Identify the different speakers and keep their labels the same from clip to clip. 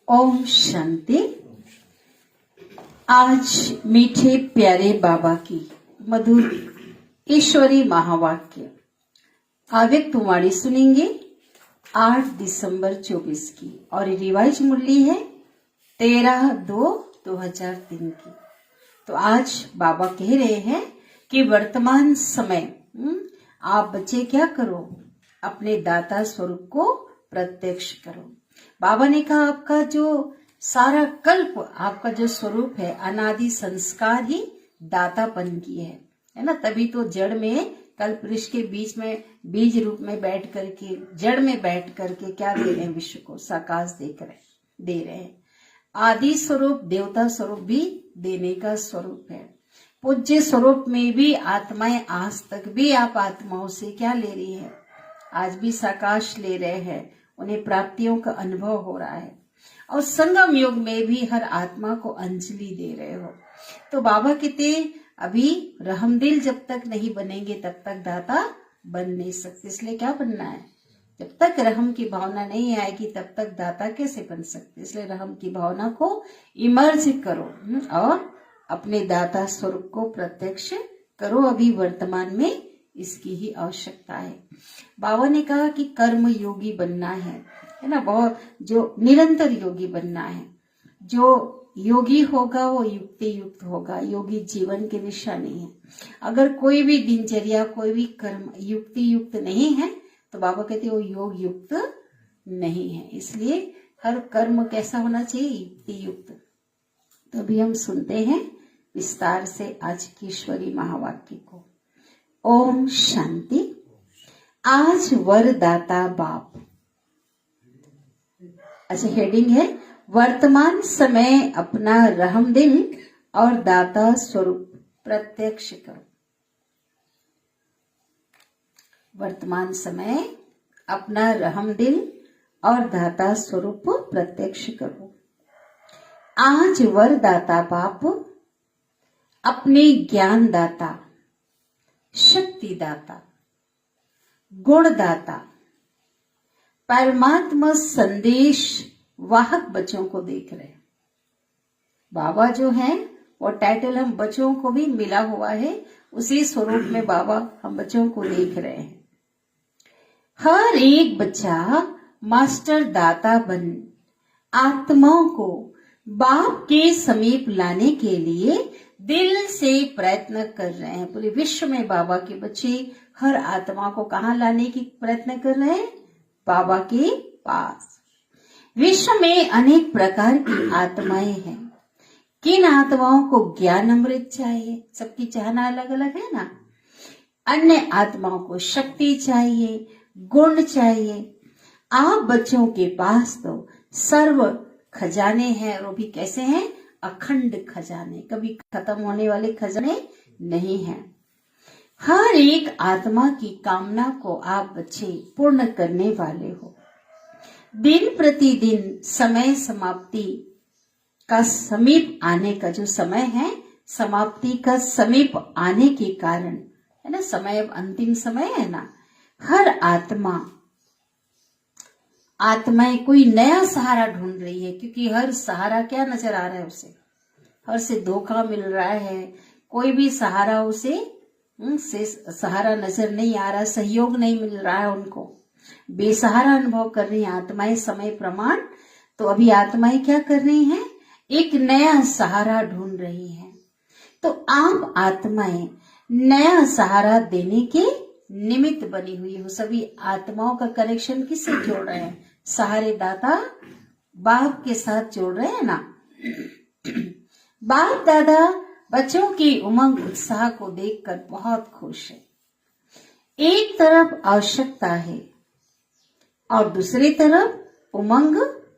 Speaker 1: ओम शांति। आज मीठे प्यारे बाबा की मधुर ईश्वरी महावाक्य अव्यक्त वाणी सुनेंगे 8 दिसंबर 24 की, और रिवाइज मुरली है 13/2/2003 की। तो आज बाबा कह रहे हैं कि वर्तमान समय आप बच्चे क्या करो, अपने दाता स्वरूप को प्रत्यक्ष करो। बाबा ने कहा आपका जो सारा कल्प, आपका जो स्वरूप है, अनादि संस्कार ही दातापन की है ना। तभी तो जड़ में कल्प वृक्ष के बीच में बीज रूप में बैठ करके, जड़ में बैठ करके क्या दे रहे हैं, विश्व को साकार दे रहे हैं। आदि स्वरूप देवता स्वरूप भी देने का स्वरूप है। पूज्य स्वरूप में भी आत्माएं, आज तक भी आप आत्माओं से क्या ले रही है, आज भी साकाश ले रहे हैं, उन्हें प्राप्तियों का अनुभव हो रहा है। और संगम युग में भी हर आत्मा को अंजलि दे रहे हो। तो बाबा कहते अभी रहमदिल जब तक नहीं बनेंगे तब तक दाता बन नहीं सकते। इसलिए क्या बनना है, जब तक रहम की भावना नहीं आएगी तब तक दाता कैसे बन सकते। इसलिए रहम की भावना को इमर्ज करो और अपने दाता स्वरूप को प्रत्यक्ष करो। अभी वर्तमान में इसकी ही आवश्यकता है। बाबा ने कहा कि कर्म योगी बनना है ना, बहुत जो निरंतर योगी बनना है। जो योगी होगा वो युक्ति युक्त होगा। योगी जीवन की निशानी है। अगर कोई भी दिनचर्या, कोई भी कर्म युक्ति युक्त नहीं है तो बाबा कहते वो योग युक्त नहीं है। इसलिए हर कर्म कैसा होना चाहिए, युक्ति युक्त। तो अभी हम सुनते हैं विस्तार से आज की ईश्वरी महावाक्य को। ओम शांति। आज वरदाता बाप। अच्छा, हेडिंग है वर्तमान समय अपना रहमदिल और दाता स्वरूप प्रत्यक्ष करो। वर्तमान समय अपना रहमदिल और दाता स्वरूप प्रत्यक्ष करो। आज वरदाता बाप अपने ज्ञान दाता, शक्ति दाता, गुणदाता, परमात्मा संदेश वाहक बच्चों को देख रहे हैं। बाबा जो है वो टाइटल हम बच्चों को भी मिला हुआ है, उसी स्वरूप में बाबा हम बच्चों को देख रहे हैं। हर एक बच्चा मास्टर दाता बन आत्माओं को बाप के समीप लाने के लिए दिल से प्रयत्न कर रहे हैं। पूरे विश्व में बाबा के बच्चे हर आत्मा को कहाँ लाने की प्रयत्न कर रहे हैं, बाबा के पास। विश्व में अनेक प्रकार की आत्माएं हैं। किन आत्माओं को ज्ञान अमृत चाहिए, सबकी चाहना अलग अलग है ना। अन्य आत्माओं को शक्ति चाहिए, गुण चाहिए। आप बच्चों के पास तो सर्व खजाने हैं, और वो भी कैसे हैं, अखंड खजाने, कभी खत्म होने वाले खजाने नहीं हैं। हर एक आत्मा की कामना को आप बच्चे पूर्ण करने वाले हो। दिन प्रतिदिन समय समाप्ति का समीप आने का जो समय है, समाप्ति का समीप आने के कारण है ना, समय अब अंतिम समय है ना। हर आत्माएं कोई नया सहारा ढूंढ रही है, क्योंकि हर सहारा क्या नजर आ रहा है उसे, हर से धोखा मिल रहा है। कोई भी सहारा उसे सहारा नजर नहीं आ रहा, सहयोग नहीं मिल रहा है उनको। बेसहारा अनुभव कर रही हैं आत्माएं समय प्रमाण। तो अभी आत्माएं क्या कर रही हैं, एक नया सहारा ढूंढ रही हैं। तो आप आत्माएं नया सहारा देने के निमित्त बनी हुई हो। सभी आत्माओं का कनेक्शन किससे जोड़ रहे हैं, सहारे दाता बाप के साथ जोड़ रहे हैं ना। बाप दादा बच्चों की उमंग उत्साह को देखकर बहुत खुश है। एक तरफ आवश्यकता है और दूसरी तरफ उमंग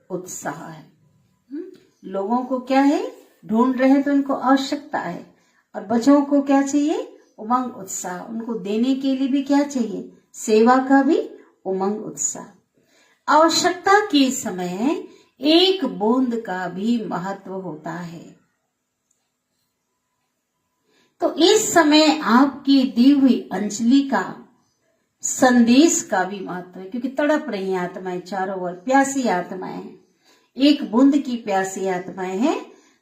Speaker 1: उत्साह है। लोगों को क्या है, ढूंढ रहे हैं तो उनको आवश्यकता है, और बच्चों को क्या चाहिए, उमंग उत्साह। उनको देने के लिए भी क्या चाहिए, सेवा का भी उमंग उत्साह। आवश्यकता के समय एक बूंद का भी महत्व होता है। तो इस समय आपकी दी हुई अंजलि का संदेश का भी महत्व है, क्योंकि तड़प रही आत्माएं चारों ओर, प्यासी आत्माएं हैं, एक बूंद की प्यासी आत्माएं हैं।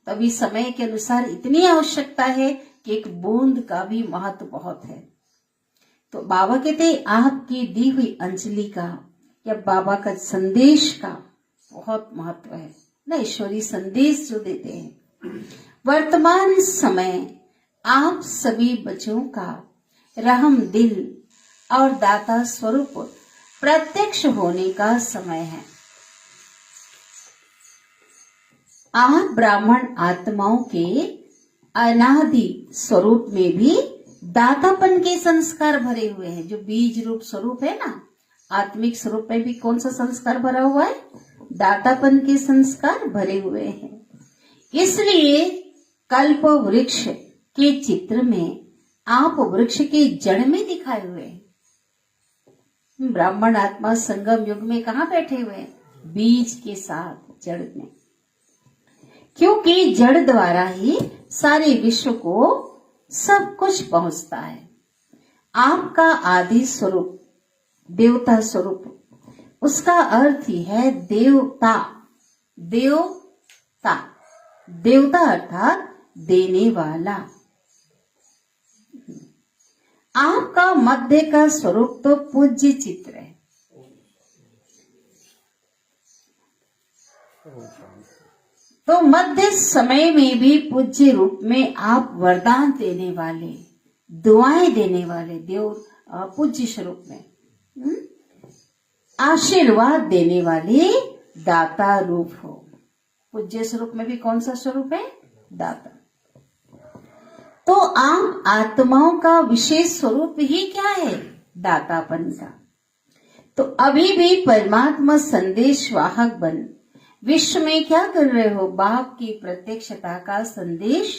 Speaker 1: तभी समय के अनुसार इतनी आवश्यकता है कि एक बूंद का भी महत्व बहुत है। तो बाबा कहते हैं आपकी दी हुई अंजलि का या बाबा का संदेश का बहुत महत्व है ना, ईश्वरीय संदेश जो देते हैं। वर्तमान समय आप सभी बच्चों का रहम दिल और दाता स्वरूप प्रत्यक्ष होने का समय है। आप ब्राह्मण आत्माओं के अनादि स्वरूप में भी दातापन के संस्कार भरे हुए हैं। जो बीज रूप स्वरूप है ना, आत्मिक स्वरूप में भी कौन सा संस्कार भरा हुआ है? दातापन के संस्कार भरे हुए हैं। इसलिए कल्प वृक्ष के चित्र में आप वृक्ष के जड़ में दिखाए हुए हैं। ब्राह्मण आत्मा संगम युग में कहाँ बैठे हुए हैं? बीज के साथ जड़ में, क्योंकि जड़ द्वारा ही सारे विश्व को सब कुछ पहुंचता है। आपका आदि स्वरूप देवता स्वरूप, उसका अर्थ ही है देवता। देवता, देवता अर्थात देने वाला। आपका मध्य का स्वरूप तो पूज्य चित्र है। तो मध्य समय में भी पूज्य रूप में आप वरदान देने वाले, दुआएं देने वाले देव पूज्य स्वरूप में आशीर्वाद देने वाले दाता रूप हो। पूज्य स्वरूप में भी कौन सा स्वरूप है? दाता। तो आम आत्माओं का विशेष स्वरूप ही क्या है? दातापन का। तो अभी भी परमात्मा संदेश वाहक बन विश्व में क्या कर रहे हो? बाप की प्रत्यक्षता का संदेश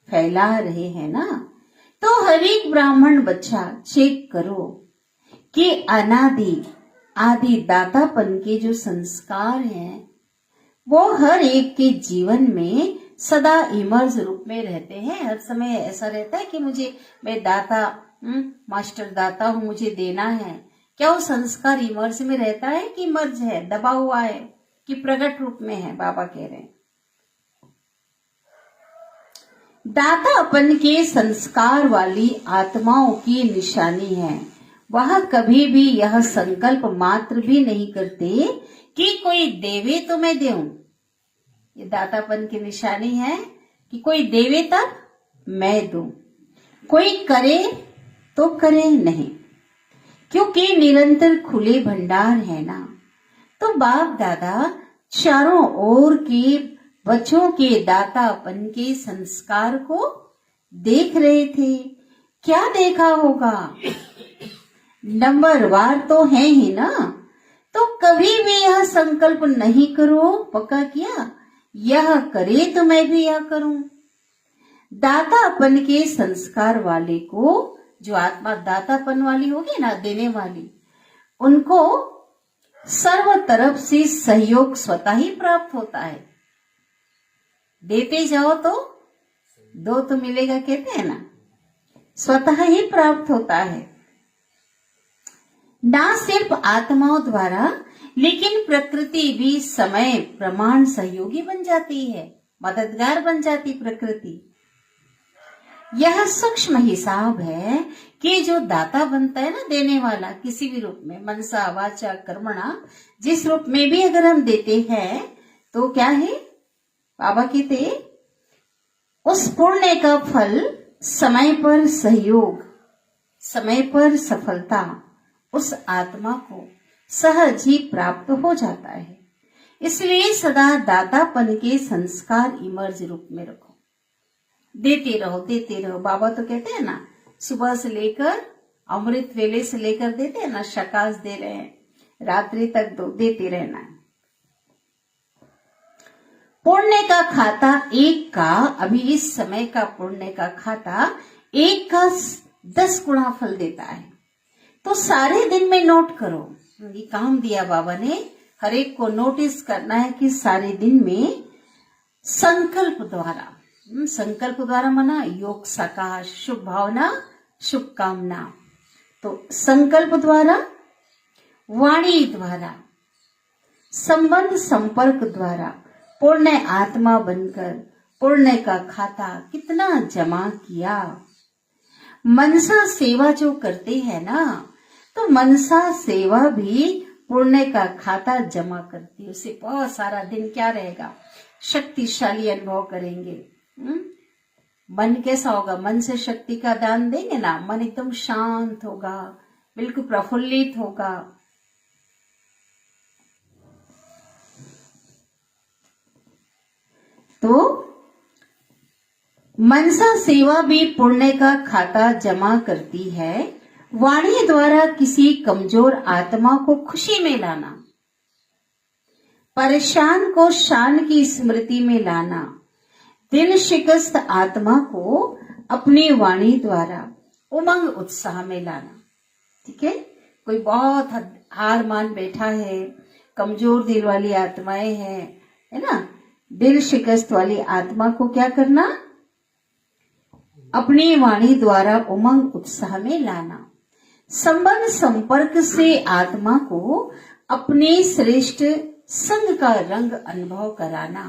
Speaker 1: फैला रहे हैं ना। तो हर एक ब्राह्मण बच्चा चेक करो कि अनादि आदि दातापन के जो संस्कार हैं वो हर एक के जीवन में सदा इमर्ज रूप में रहते हैं। हर समय ऐसा रहता है कि मैं दाता मास्टर दाता हूं, मुझे देना है। क्या वो संस्कार इमर्ज में रहता है कि मर्ज है, दबा हुआ है, कि प्रकट रूप में है? बाबा कह रहे हैं दातापन के संस्कार वाली आत्माओं की निशानी है। वह कभी भी यह संकल्प मात्र भी नहीं करते कि कोई देवे तो मैं दूं। ये दातापन की निशानी है कि कोई देवे तब मैं दूं, कोई करे तो करे नहीं, क्योंकि निरंतर खुले भंडार है ना। तो बाप दादा चारों ओर के बच्चों के दातापन के संस्कार को देख रहे थे। क्या देखा होगा? नंबरवार तो है ही ना। तो कभी भी यह संकल्प नहीं करो, पक्का किया, यह करे तो मैं भी यह करूं। दातापन के संस्कार वाले को, जो आत्मा दातापन वाली होगी ना, देने वाली, उनको सर्व तरफ से सहयोग स्वतः ही प्राप्त होता है। देते जाओ तो दो तो मिलेगा, कहते हैं ना, स्वतः ही प्राप्त होता है। ना सिर्फ आत्माओं द्वारा, लेकिन प्रकृति भी समय प्रमाण सहयोगी बन जाती है, मददगार बन जाती प्रकृति। यह सूक्ष्म हिसाब है कि जो दाता बनता है ना, देने वाला, किसी भी रूप में, मनसा वाचा कर्मणा, जिस रूप में भी अगर हम देते हैं तो क्या है? बाबा कहते उस पुण्य का फल समय पर सहयोग, समय पर सफलता उस आत्मा को सहज ही प्राप्त हो जाता है। इसलिए सदा दातापन के संस्कार इमर्ज रूप में रखो, देते रहो, देते रहो। बाबा तो कहते हैं ना, सुबह से लेकर अमृत वेले से लेकर देते हैं ना, शकाश दे रहे हैं, रात्रि तक दो, देते रहना है। पुण्य का खाता एक का, अभी इस समय का पुण्य का खाता एक का 10 गुना फल देता है। तो सारे दिन में नोट करो, ये काम दिया बाबा ने, हर एक को नोटिस करना है कि सारे दिन में संकल्प द्वारा, संकल्प द्वारा मना योग सकाश, शुभ भावना, शुभ कामना। तो संकल्प द्वारा, वाणी द्वारा, संबंध संपर्क द्वारा पुण्य आत्मा बनकर पुण्य का खाता कितना जमा किया। मनसा सेवा जो करते हैं ना, तो मनसा सेवा भी पुण्य का खाता जमा करती है। उसे बहुत सारा दिन क्या रहेगा, शक्तिशाली अनुभव करेंगे। मन कैसा होगा, मन से शक्ति का दान देंगे ना, मन एकदम शांत होगा, बिल्कुल प्रफुल्लित होगा। तो मनसा सेवा भी पुण्य का खाता जमा करती है। वाणी द्वारा किसी कमजोर आत्मा को खुशी में लाना, परेशान को शान की स्मृति में लाना, दिल शिकस्त आत्मा को अपनी वाणी द्वारा उमंग उत्साह में लाना। ठीक है, कोई बहुत हार मान बैठा है, कमजोर दिल वाली आत्माएं हैं, है ना, दिल शिकस्त वाली आत्मा को क्या करना, अपनी वाणी द्वारा उमंग उत्साह में लाना। संबंध संपर्क से आत्मा को अपने श्रेष्ठ संग का रंग अनुभव कराना।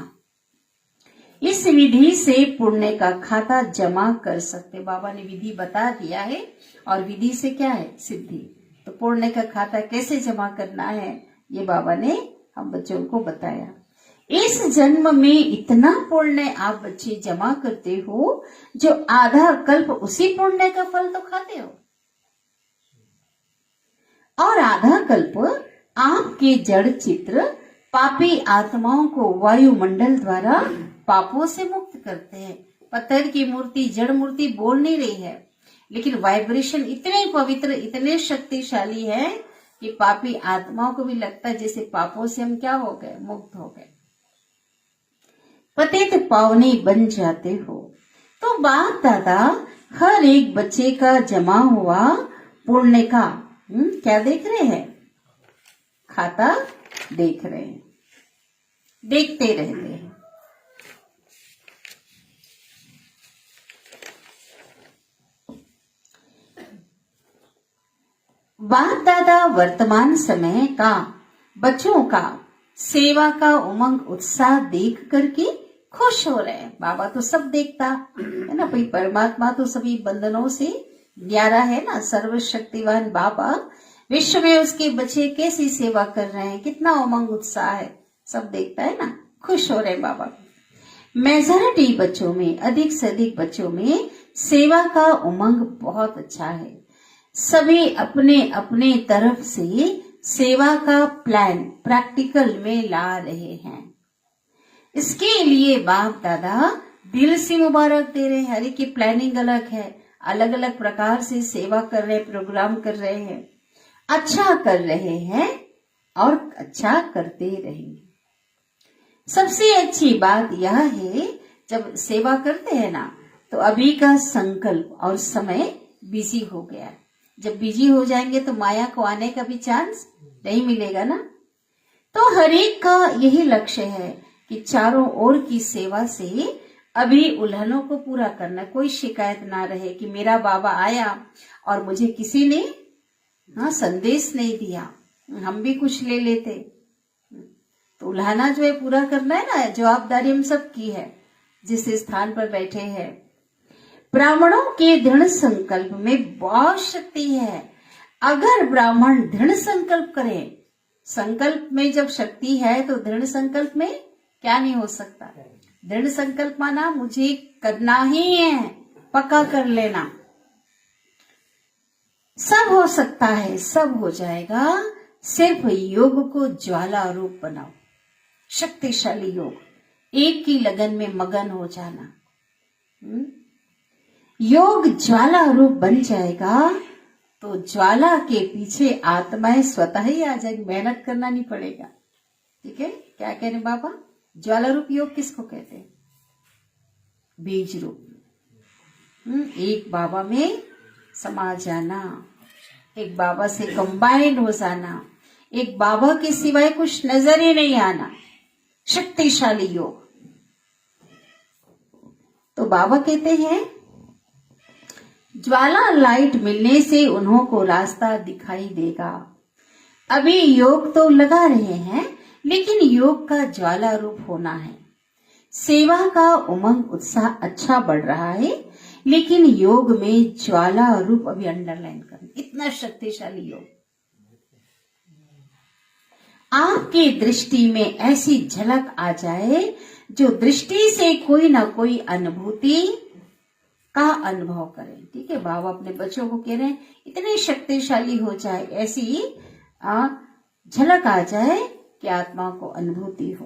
Speaker 1: इस विधि से पुण्य का खाता जमा कर सकते। बाबा ने विधि बता दिया है, और विधि से क्या है, सिद्धि। तो पुण्य का खाता कैसे जमा करना है, ये बाबा ने हम बच्चों को बताया। इस जन्म में इतना पुण्य आप बच्चे जमा करते हो, जो आधा कल्प उसी पुण्य का फल तो खाते हो, और आधा कल्प आपके जड़ चित्र पापी आत्माओं को वायुमंडल द्वारा पापों से मुक्त करते हैं। पत्थर की मूर्ति, जड़ मूर्ति बोल नहीं रही है, लेकिन वाइब्रेशन इतने पवित्र, इतने शक्तिशाली है कि पापी आत्माओं को भी लगता है जैसे पापों से हम क्या हो गए, मुक्त हो गए, पतित पावनी बन जाते हो। तो बाप दादा हर एक बच्चे का जमा हुआ पुण्य का क्या देख रहे हैं, खाता देख रहे हैं, देखते रहते हैं। बाप दादा वर्तमान समय का बच्चों का सेवा का उमंग उत्साह देख करके खुश हो रहे हैं। बाबा तो सब देखता है ना भाई, परमात्मा तो सभी बंधनों से न्यारा है ना, सर्वशक्तिवान बाबा विश्व में उसके बच्चे कैसी सेवा कर रहे हैं, कितना उमंग उत्साह है, सब देखता है ना, खुश हो रहे हैं बाबा। मेजॉरिटी बच्चों में, अधिक से अधिक बच्चों में सेवा का उमंग बहुत अच्छा है। सभी अपने अपने तरफ से सेवा का प्लान प्रैक्टिकल में ला रहे हैं। इसके लिए बाप दादा दिल से मुबारक दे रहे हैं। हर एक की प्लानिंग अलग है, अलग अलग प्रकार से सेवा कर रहे हैं, प्रोग्राम कर रहे हैं, अच्छा कर रहे हैं और अच्छा करते रहेंगे। सबसे अच्छी बात यह है, जब सेवा करते हैं ना, तो अभी का संकल्प और समय बिजी हो गया। जब बिजी हो जाएंगे तो माया को आने का भी चांस नहीं मिलेगा ना। तो हर एक का यही लक्ष्य है कि चारों ओर की सेवा से अभी उल्लंघनों को पूरा करना, कोई शिकायत ना रहे कि मेरा बाबा आया और मुझे किसी ने संदेश नहीं दिया, हम भी कुछ ले लेते। तो उल्लंघना जो है पूरा करना है ना, जवाबदारी हम सब की है जिस स्थान पर बैठे हैं। ब्राह्मणों के दृढ़ संकल्प में बहुत शक्ति है। अगर ब्राह्मण दृढ़ संकल्प करें, संकल्प में जब शक्ति है तो दृढ़ संकल्प में क्या नहीं हो सकता। दृढ़ संकल्प माना मुझे करना ही है, पक्का कर लेना, सब हो सकता है, सब हो जाएगा। सिर्फ योग को ज्वाला रूप बनाओ, शक्तिशाली योग, एक की लगन में मगन हो जाना। योग ज्वाला रूप बन जाएगा तो ज्वाला के पीछे आत्माएं स्वतः ही आ जाएगी, मेहनत करना नहीं पड़ेगा। ठीक है, क्या कह रहे बाबा, ज्वाला रूप योग किसको कहते हैं, बीज रूप। एक बाबा में समा जाना, एक बाबा से कंबाइंड हो जाना, एक बाबा के सिवाय कुछ नजर ही नहीं आना, शक्तिशाली योग। तो बाबा कहते हैं ज्वाला लाइट मिलने से उन्हों को रास्ता दिखाई देगा। अभी योग तो लगा रहे हैं, लेकिन योग का ज्वाला रूप होना है। सेवा का उमंग उत्साह अच्छा बढ़ रहा है, लेकिन योग में ज्वाला रूप अभी अंडरलाइन करें, इतना शक्तिशाली योग। आपकी दृष्टि में ऐसी झलक आ जाए जो दृष्टि से कोई ना कोई अनुभूति का अनुभव करें। ठीक है, बाबा अपने बच्चों को कह रहे हैं इतने शक्तिशाली हो जाए, ऐसी झलक आ जाए कि आत्मा को अनुभूति हो।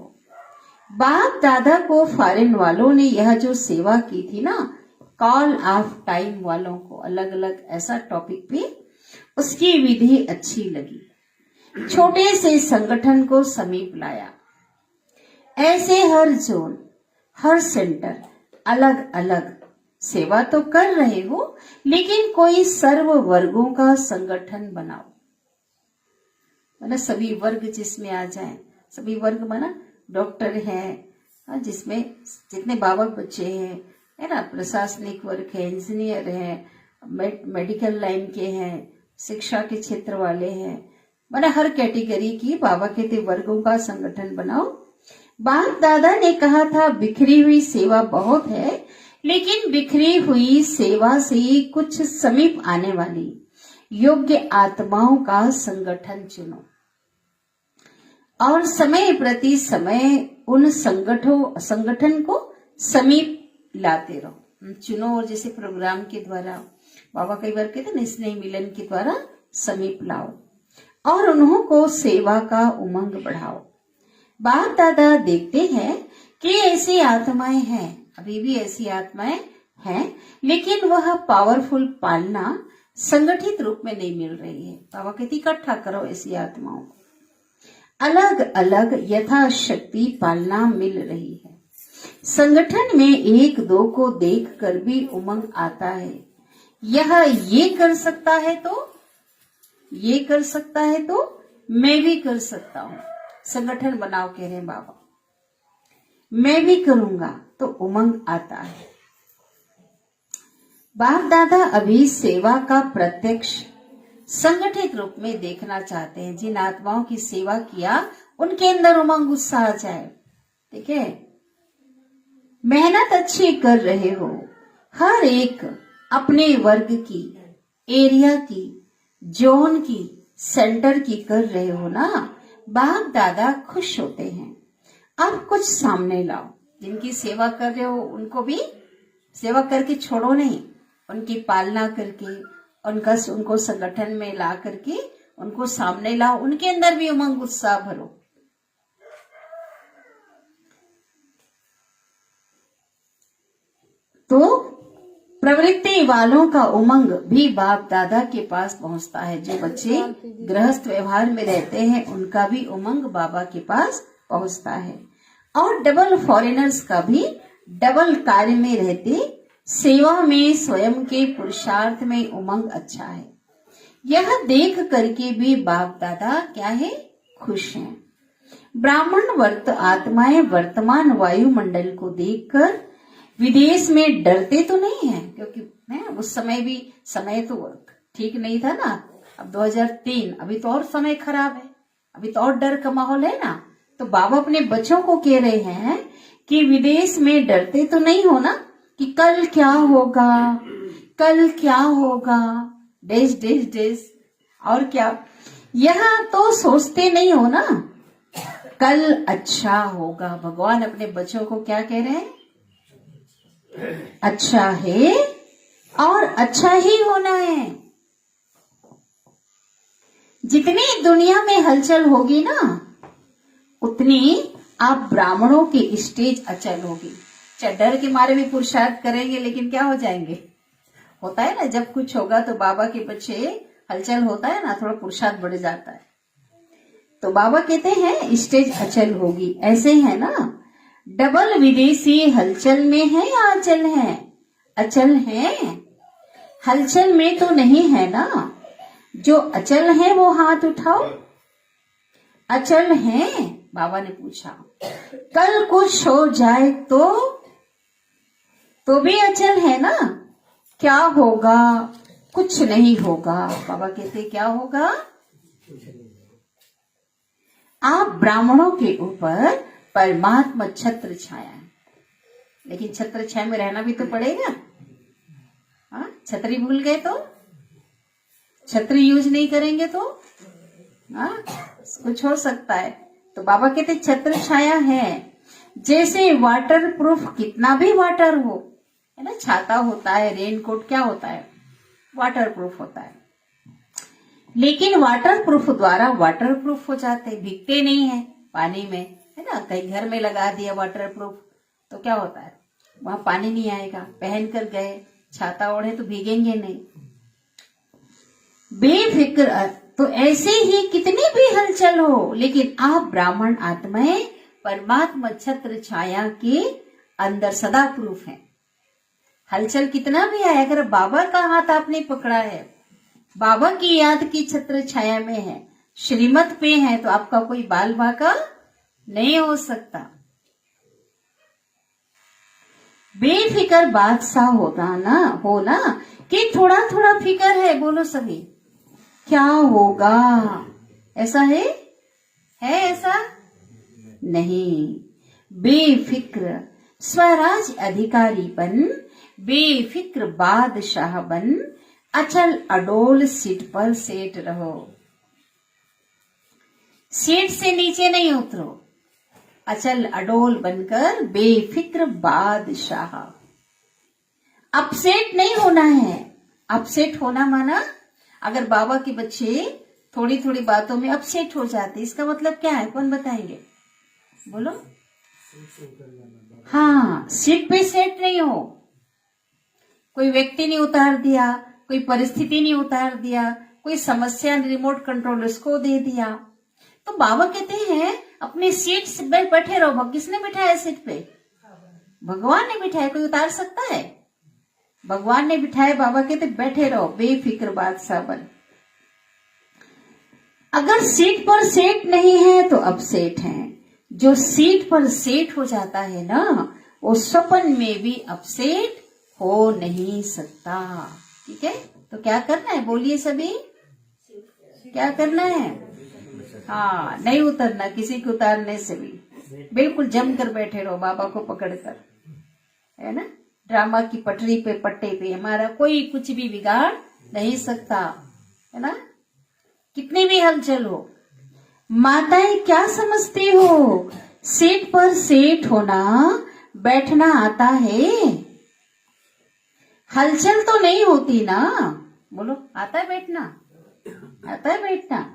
Speaker 1: बाप दादा को फॉरेन वालों ने यह जो सेवा की थी ना, कॉल ऑफ टाइम वालों को अलग अलग ऐसा टॉपिक पे, उसकी विधि अच्छी लगी। छोटे से संगठन को समीप लाया। ऐसे हर जोन, हर सेंटर अलग अलग सेवा तो कर रहे हो, लेकिन कोई सर्व वर्गों का संगठन बनाओ, मतलब सभी वर्ग जिसमें आ जाएं। सभी वर्ग माना डॉक्टर हैं, जिसमें जितने बाबा बच्चे हैं, है ना, प्रशासनिक वर्ग है, इंजीनियर है, मेडिकल लाइन के हैं, शिक्षा के क्षेत्र वाले हैं, माना हर कैटेगरी की बाबा कहते वर्गों का संगठन बनाओ। बाप दादा ने कहा था बिखरी हुई सेवा बहुत है, लेकिन बिखरी हुई सेवा से कुछ समीप आने वाली योग्य आत्माओं का संगठन चुनो और समय प्रति समय उन संगठन को समीप लाते रहो। चुनो और जैसे प्रोग्राम के द्वारा बाबा कई बार कहते ना, स्नेह मिलन के द्वारा समीप लाओ और उन्हों को सेवा का उमंग बढ़ाओ। बाप दादा देखते हैं कि ऐसी आत्माएं हैं, अभी भी ऐसी आत्माएं हैं, लेकिन वह पावरफुल पालना संगठित रूप में नहीं मिल रही है। बाबा कहती इकट्ठा करो ऐसी आत्माओं को, अलग अलग यथाशक्ति पालना मिल रही है। संगठन में एक दो को देखकर भी उमंग आता है, यह ये कर सकता है तो ये कर सकता है तो मैं भी कर सकता हूं। संगठन बनाओ कह रहे हैं बाबा, मैं भी करूंगा तो उमंग आता है। बाप दादा अभी सेवा का प्रत्यक्ष संगठित रूप में देखना चाहते हैं। जिन आत्माओं की सेवा किया उनके अंदर उमंग उत्साह आ जाए। ठीक है, मेहनत अच्छी कर रहे हो, हर एक अपने वर्ग की, एरिया की, जोन की, सेंटर की कर रहे हो ना, बाप दादा खुश होते हैं। अब कुछ सामने लाओ, जिनकी सेवा कर रहे हो उनको भी सेवा करके छोड़ो नहीं, उनकी पालना करके उनको संगठन में ला करके उनको सामने लाओ, उनके अंदर भी उमंग उत्साह भरो। तो प्रवृत्ति वालों का उमंग भी बाप दादा के पास पहुंचता है। जो बच्चे गृहस्थ व्यवहार में रहते हैं उनका भी उमंग बाबा के पास पहुंचता है। और डबल फॉरेनर्स का भी डबल कार्य में रहते सेवा में स्वयं के पुरुषार्थ में उमंग अच्छा है। यह देख करके भी बाप दादा क्या है, खुश हैं। ब्राह्मण आत्माएं वर्तमान वायुमंडल को देखकर विदेश में डरते तो नहीं है, क्योंकि उस समय भी समय तो ठीक नहीं था ना। अब 2003, अभी तो और समय खराब है, अभी तो और डर का माहौल है ना। तो बाबा अपने बच्चों को कह रहे हैं कि विदेश में डरते तो नहीं हो ना, कि कल क्या होगा, कल क्या होगा, डेज डेज डेज और क्या, यह तो सोचते नहीं हो ना कल अच्छा होगा। भगवान अपने बच्चों को क्या कह रहे हैं, अच्छा है और अच्छा ही होना है। जितनी दुनिया में हलचल होगी ना, उतनी आप ब्राह्मणों की स्टेज अचल होगी। चाहे डर के मारे भी पुरुषार्थ करेंगे, लेकिन क्या हो जाएंगे, होता है ना जब कुछ होगा तो बाबा के बच्चे हलचल होता है ना, थोड़ा पुरुषार्थ बढ़ जाता है। तो बाबा कहते हैं स्टेज अचल होगी। ऐसे है ना, डबल विदेशी हलचल में है या अचल है, अचल है। हलचल में तो नहीं है ना, जो अचल है वो हाथ उठाओ। अचल है, बाबा ने पूछा कल कुछ हो जाए तो भी अचल है ना, क्या होगा? कुछ नहीं होगा। बाबा कहते क्या होगा? आप ब्राह्मणों के ऊपर परमात्मा छत्र छाया है, लेकिन छत्र छाया में रहना भी तो पड़ेगा। हाँ, छतरी भूल गए तो, छतरी यूज नहीं करेंगे तो हाँ कुछ हो सकता है। तो बाबा कहते छत्र छाया है, जैसे वाटर प्रूफ कितना भी वाटर हो, है ना, छाता होता है, रेनकोट क्या होता है, वाटर प्रूफ होता है, लेकिन वाटर प्रूफ द्वारा वाटर प्रूफ हो जाते, भीगते नहीं है पानी में, है ना। कहीं घर में लगा दिया वाटर प्रूफ तो क्या होता है, वहां पानी नहीं आएगा। पहन कर गए, छाता ओढ़े तो भीगेंगे नहीं। बेफिक्र, तो ऐसे ही कितनी भी हलचल हो, लेकिन आप ब्राह्मण आत्माएं परमात्मा छत्र छाया के अंदर सदा प्रूफ हैं। हलचल कितना भी आए, अगर बाबा का हाथ आपने पकड़ा है, बाबा की याद की छत्र छाया में है, श्रीमत पे है, तो आपका कोई बाल बाका नहीं हो सकता। बेफिक्र बादशाह हो ना कि थोड़ा थोड़ा फिक्र है, बोलो सभी क्या होगा, ऐसा है ऐसा नहीं। बेफिक्र स्वराज अधिकारी बन, बेफिक्र बादशाह बन, अचल अडोल सीट पर सेट रहो। सीट से नीचे नहीं उतरो, अचल अडोल बनकर बेफिक्र बादशाह। अपसेट नहीं होना है। अपसेट होना माना अगर बाबा के बच्चे थोड़ी थोड़ी बातों में अपसेट हो जाते, इसका मतलब क्या है, कौन बताएंगे, बोलो। हाँ, सीट पे सेट नहीं हो, कोई व्यक्ति नहीं उतार दिया, कोई परिस्थिति नहीं उतार दिया, कोई समस्या रिमोट कंट्रोल उसको दे दिया, तो बाबा कहते हैं अपने सीट पे बैठे रहो। किसने बिठाया सीट पे? भगवान ने बिठाया, कोई उतार सकता है? भगवान ने बिठाया। बाबा कहते बैठे रहो, बेफिक्र बादशाह बन। अगर सीट पर सेट नहीं है तो अपसेट है। जो सीट पर सेट हो जाता है ना, वो स्वप्न में भी अपसेट हो नहीं सकता। ठीक है, तो क्या करना है, बोलिए सभी, क्या करना है? हाँ, नहीं उतरना, किसी को उतारने से भी बिल्कुल जम कर बैठे रहो, बाबा को पकड़कर, है ना। ड्रामा की पटरी पे, पट्टे पे हमारा कोई कुछ भी बिगाड़ नहीं सकता, है ना, कितनी भी हलचल हो। माताएं क्या समझती हो, सीट पर सेट होना, बैठना आता है, हलचल तो नहीं होती ना, बोलो, आता है बैठना, आता है बैठना।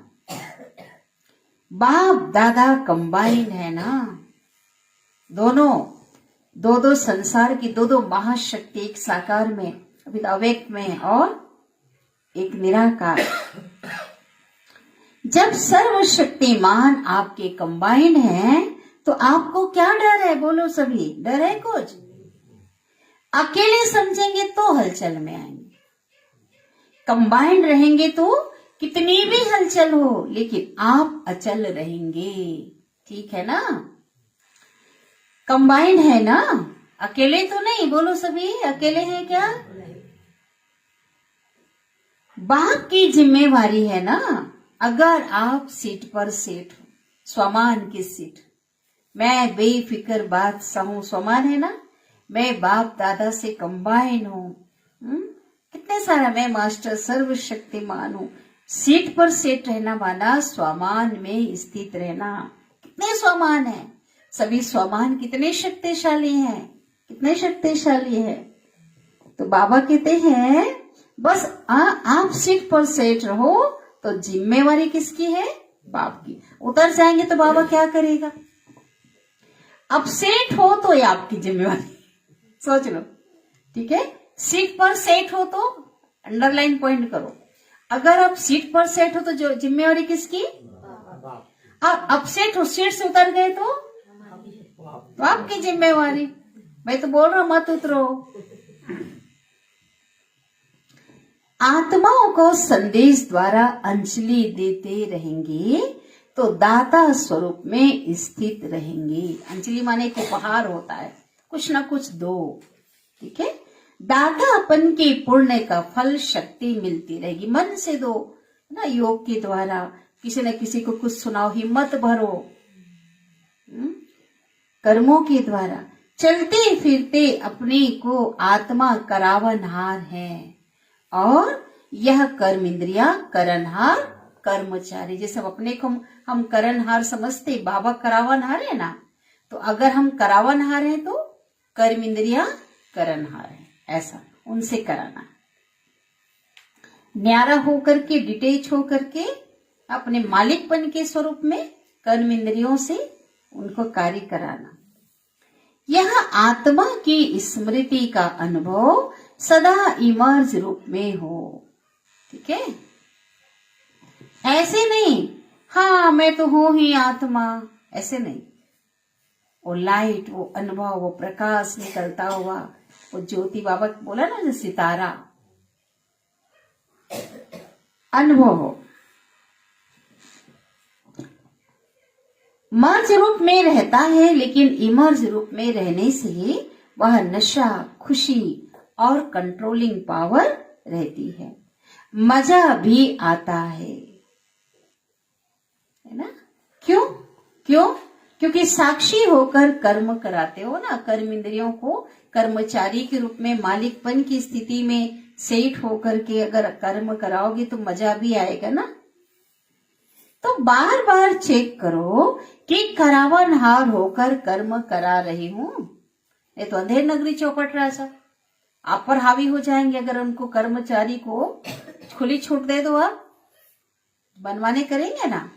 Speaker 1: बाप दादा कंबाइंड है ना, दोनों, दो संसार की दो महाशक्ति एक साकार में, अभी तो अव्यक्त में, और एक निराकार। जब सर्वशक्तिमान आपके कंबाइंड हैं, तो आपको क्या डर है, बोलो सभी, डर है कुछ? अकेले समझेंगे तो हलचल में आएंगे, कंबाइंड रहेंगे तो कितनी भी हलचल हो, लेकिन आप अचल रहेंगे। ठीक है ना, कंबाइंड है ना, अकेले तो नहीं, बोलो सभी, अकेले हैं क्या? बाप की जिम्मेवारी है ना। अगर आप सीट पर सेट हो, स्वमान की सीट, मैं बेफिक्र बादशाह हूं, स्वमान है ना, मैं बाप दादा से कंबाइन हूं, कितने सारा, मैं मास्टर सर्वशक्तिमान हूं। सीट पर सेट रहना माना स्वमान में स्थित रहना। कितने स्वमान है, सभी स्वमान कितने शक्तिशाली हैं, कितने शक्तिशाली है। तो बाबा कहते हैं बस आप सीट पर सेट रहो, तो जिम्मेवारी किसकी है, बाप की। उतर जाएंगे तो बाबा क्या करेगा? अपसेट हो तो ये आपकी जिम्मेवारी, सोच लो। ठीक है, सीट पर सेट हो तो अंडरलाइन पॉइंट करो। अगर आप सीट पर सेट हो तो जो जिम्मेवारी किसकी? आप अपसेट हो, सीट से उतर गए तो आपकी जिम्मेवारी। मैं तो बोल रहा हूं मत उतरो। आत्माओं को संदेश द्वारा अंजलि देते रहेंगे तो दाता स्वरूप में स्थित रहेंगे। अंजलि माने एक उपहार होता है, कुछ ना कुछ दो। ठीक है, दातापन के पुण्य का फल शक्ति मिलती रहेगी। मन से दो ना, योग के द्वारा किसी न किसी को कुछ सुनाओ, हिम्मत भरो। कर्मों के द्वारा चलते फिरते अपने को आत्मा करावनहार है, और यह कर्म इंद्रिया करनहार कर्मचारी। जैसे अपने को हम करनहार समझते, बाबा करावनहार है ना, तो अगर हम करावनहार हैं तो कर्म इंद्रिया करनहार है, ऐसा उनसे कराना। न्यारा होकर के, डिटेच होकर के अपने मालिकपन के स्वरूप में कर्म इंद्रियों से उनको कार्य कराना। यह आत्मा की स्मृति का अनुभव सदा इमर्ज रूप में हो। ठीक है, ऐसे नहीं हाँ मैं तो हूं ही आत्मा, ऐसे नहीं। वो लाइट, वो अनुभव, वो प्रकाश निकलता हुआ, वो ज्योति, बाबा बोला ना जो सितारा, अनुभव हो। मर्ज रूप में रहता है, लेकिन इमर्ज रूप में रहने से वह नशा, खुशी और कंट्रोलिंग पावर रहती है। मजा भी आता है ना? क्यों? क्योंकि साक्षी होकर कर्म कराते हो ना। कर्म इंद्रियों को कर्मचारी के रूप में मालिकपन की स्थिति में सेठ होकर के अगर कर्म कराओगे तो मजा भी आएगा ना। तो बार बार चेक करो कि करावनहार होकर कर्म करा रही हूं। ये तो अंधेर नगरी चौपट राजा आप पर हावी हो जाएंगे अगर उनको, कर्मचारी को खुली छूट दे दो, आप बनवाने करेंगे ना।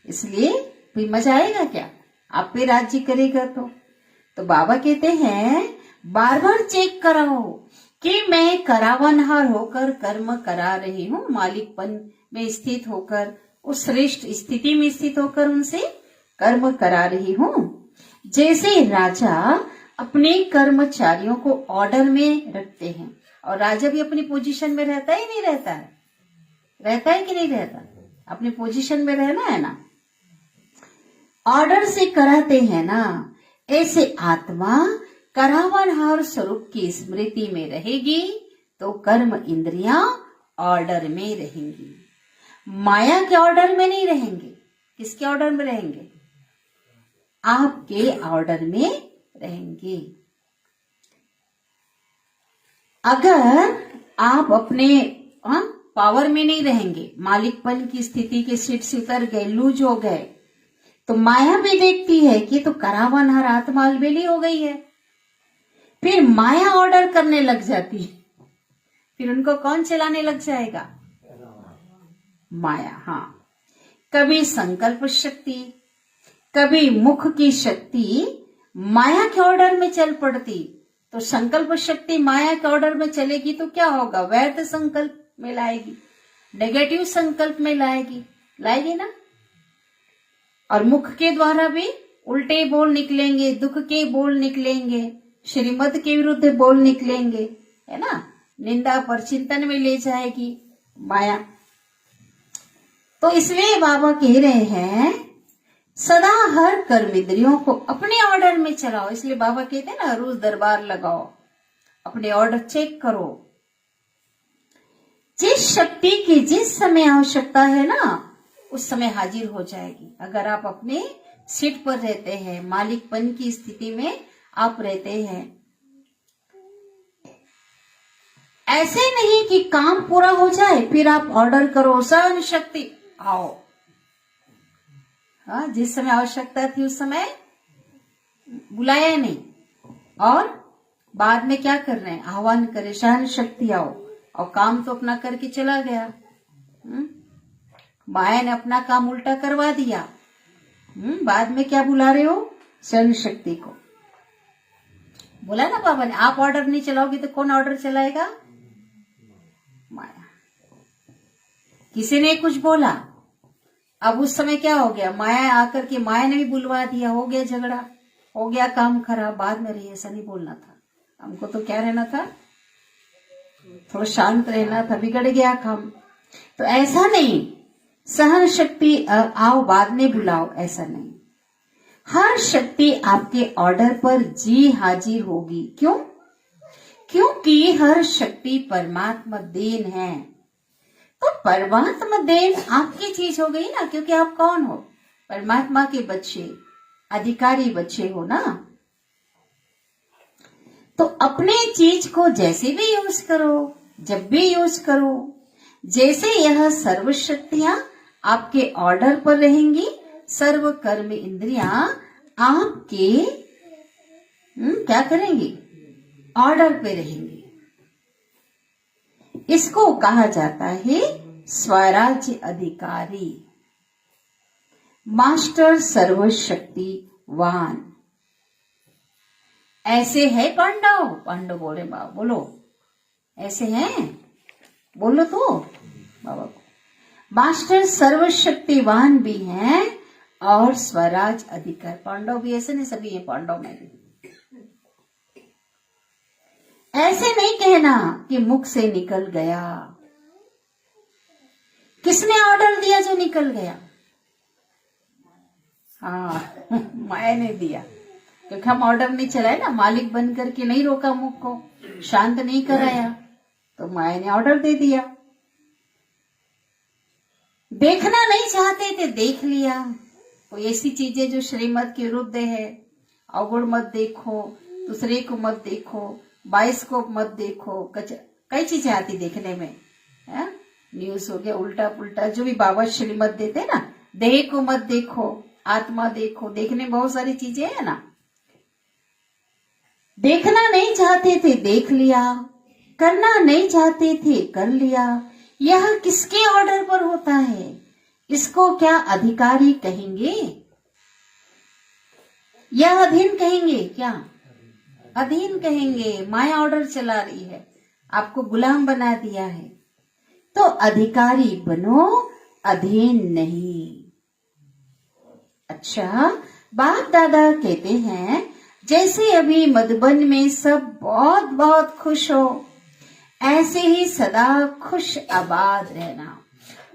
Speaker 1: इसलिए कोई मजा आएगा क्या? आप पे राज्य करेगा तो बाबा कहते हैं बार बार चेक कराओ कि मैं करावनहार होकर कर्म करा रही हूँ, मालिकपन में स्थित होकर, उस श्रेष्ठ स्थिति में स्थित होकर उनसे कर्म करा रही हूँ। जैसे राजा अपने कर्मचारियों को ऑर्डर में रखते हैं, और राजा भी अपनी पोजीशन में रहता ही नहीं रहता है, रहता है कि नहीं रहता? अपनी पोजीशन में रहना है ना, ऑर्डर से कराते हैं ना। ऐसे आत्मा करावनहार स्वरूप की स्मृति में रहेगी तो कर्म इंद्रियां ऑर्डर में रहेंगी, माया के ऑर्डर में नहीं रहेंगे। किसके ऑर्डर में रहेंगे? आपके ऑर्डर में रहेंगे। अगर आप अपने पावर में नहीं रहेंगे, मालिकपन की स्थिति के सीट से उतर गए, लूज हो गए, तो माया भी देखती है कि तो करावनहार आत्मा अलबेली हो गई है। फिर माया ऑर्डर करने लग जाती है, फिर उनको कौन चलाने लग जाएगा? माया। हाँ, कभी संकल्प शक्ति, कभी मुख की शक्ति माया के ऑर्डर में चल पड़ती। तो संकल्प शक्ति माया के ऑर्डर में चलेगी तो क्या होगा? वैध संकल्प में लाएगी, नेगेटिव संकल्प में लाएगी ना। और मुख के द्वारा भी उल्टे बोल निकलेंगे, दुख के बोल निकलेंगे, श्रीमत के विरुद्ध बोल निकलेंगे, है ना। निंदा पर चिंतन में ले जाएगी माया। तो इसलिए बाबा कह रहे हैं सदा हर कर्म इंद्रियों को अपने ऑर्डर में चलाओ। इसलिए बाबा कहते हैं ना रोज दरबार लगाओ, अपने ऑर्डर चेक करो। जिस शक्ति की जिस समय आवश्यकता है ना, उस समय हाजिर हो जाएगी। अगर आप अपने सीट पर रहते हैं, मालिकपन की स्थिति में आप रहते हैं, ऐसे नहीं कि काम पूरा हो जाए फिर आप ऑर्डर करो सहन शक्ति आओ। हाँ, जिस समय आवश्यकता थी उस समय बुलाया नहीं, और बाद में क्या कर रहे हैं? आह्वान करे सहन शक्ति आओ, और काम तो अपना करके चला गया। माया ने अपना काम उल्टा करवा दिया। बाद में क्या बुला रहे हो? सहन शक्ति को। बोला ना बाबा ने, आप ऑर्डर नहीं चलाओगे तो कौन ऑर्डर चलाएगा? माया। किसी ने कुछ बोला, अब उस समय क्या हो गया? माया आकर के माया ने भी बुलवा दिया, हो गया झगड़ा, हो गया काम खराब। बाद में रही, ऐसा नहीं बोलना था हमको। तो क्या रहना था? थोड़ा शांत रहना था, बिगड़ गया काम। तो ऐसा नहीं सहन शक्ति आओ बाद में बुलाओ, ऐसा नहीं। हर शक्ति आपके ऑर्डर पर जी हाजिर होगी। क्यों? क्योंकि हर शक्ति परमात्मा देन है। तो परमात्मा देन आपकी चीज हो गई ना, क्योंकि आप कौन हो? परमात्मा के बच्चे, अधिकारी बच्चे हो ना। तो अपने चीज को जैसे भी यूज करो, जब भी यूज करो, जैसे यह सर्व शक्तियां आपके ऑर्डर पर रहेंगी, सर्व कर्म इंद्रियां आपके क्या करेंगी? ऑर्डर पे रहेंगी। इसको कहा जाता है स्वराज्य अधिकारी, मास्टर सर्वशक्तिवान। ऐसे है पांडव? पांडव बोले बाबा, बोलो ऐसे हैं? बोलो तो बाबा को। मास्टर सर्वशक्तिवान भी हैं और स्वराज अधिकार। पांडव भी ऐसे नहीं, सभी है पांडव में भी। ऐसे नहीं कहना कि मुख से निकल गया। किसने ऑर्डर दिया जो निकल गया? हाँ, माया ने दिया, क्योंकि हम ऑर्डर नहीं चलाए ना, मालिक बन करके नहीं रोका मुख को, शांत नहीं कराया, तो माया ने ऑर्डर दे दिया। देखना नहीं चाहते थे, देख लिया। कोई ऐसी चीजें जो श्रीमत के विरुद्ध है, अवगुण मत देखो, दूसरे को मत देखो, बाइस्कोप मत देखो, कई चीजें आती देखने में है? न्यूज हो गया, उल्टा पुल्टा जो भी बाबा श्रीमत देते ना, देह को मत देखो, आत्मा देखो, देखने बहुत सारी चीजें है ना। देखना नहीं चाहते थे, देख लिया। करना नहीं चाहते थे, कर लिया। यह किसके ऑर्डर पर होता है? इसको क्या अधिकारी कहेंगे या अधीन कहेंगे? क्या अधीन कहेंगे। माया ऑर्डर चला रही है, आपको गुलाम बना दिया है, तो अधिकारी बनो, अधीन नहीं। अच्छा, बाप दादा कहते हैं जैसे अभी मधुबन में सब बहुत बहुत खुश हो, ऐसे ही सदा खुश आबाद रहना।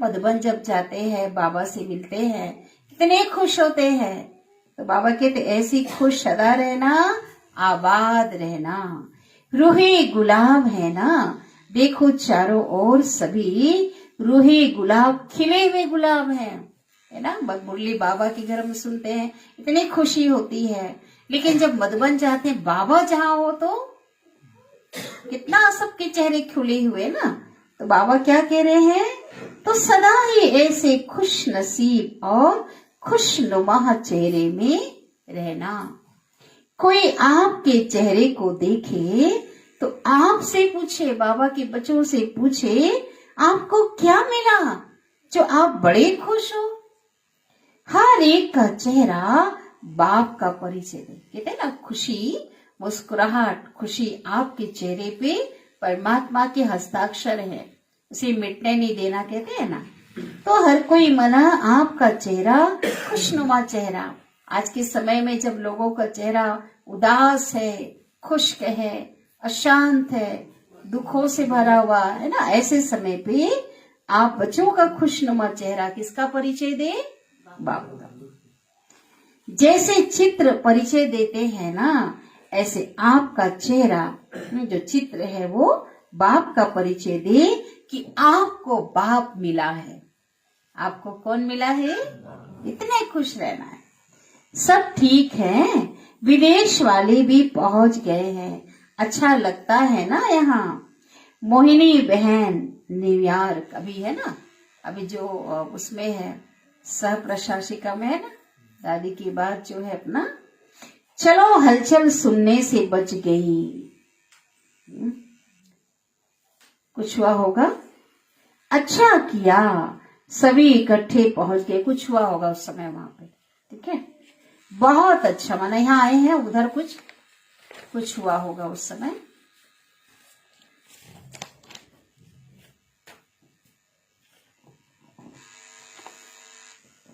Speaker 1: मधुबन जब जाते हैं, बाबा से मिलते हैं, कितने खुश होते हैं। तो बाबा कहते ऐसी खुश सदा रहना, आबाद रहना। रूहे गुलाब है ना, देखो चारों ओर सभी रूहे गुलाब, खिले हुए गुलाब है ना। मुरली बाबा के घर में सुनते हैं, इतनी खुशी होती है। लेकिन जब मधुबन जाते हैं, बाबा जहां हो तो कितना सबके चेहरे खुले हुए ना। तो बाबा क्या कह रहे हैं? तो सदा ही ऐसे खुश नसीब और खुशनुमा चेहरे में रहना। कोई आपके चेहरे को देखे तो आपसे पूछे, बाबा के बच्चों से पूछे, आपको क्या मिला जो आप बड़े खुश हो? हर एक का चेहरा बाप का परिचय दे। कहते ना, खुशी, मुस्कुराहट, खुशी आपके चेहरे पे परमात्मा के हस्ताक्षर है, उसे मिटने नहीं देना, कहते हैं ना। तो हर कोई मना आपका चेहरा, खुशनुमा चेहरा। आज के समय में जब लोगों का चेहरा उदास है, खुश्क है, अशांत है, दुखों से भरा हुआ है ना, ऐसे समय पे आप बच्चों का खुशनुमा चेहरा किसका परिचय दे? बाप का। जैसे चित्र परिचय देते हैं ना, ऐसे आपका चेहरा जो चित्र है वो बाप का परिचय दे कि आपको बाप मिला है। आपको कौन मिला है? इतने खुश रहना है। सब ठीक है, विदेश वाले भी पहुंच गए हैं, अच्छा लगता है ना यहाँ। मोहिनी बहन न्यूयॉर्क अभी है ना, अभी जो उसमें है, सह प्रशासिका में है ना, दादी की बात जो है अपना। चलो हलचल सुनने से बच गई। कुछ हुआ होगा, अच्छा किया, सभी इकट्ठे पहुंच गए। कुछ हुआ होगा उस समय वहां पे, ठीक है, बहुत अच्छा। माना यहाँ आए हैं, उधर कुछ हुआ होगा उस समय।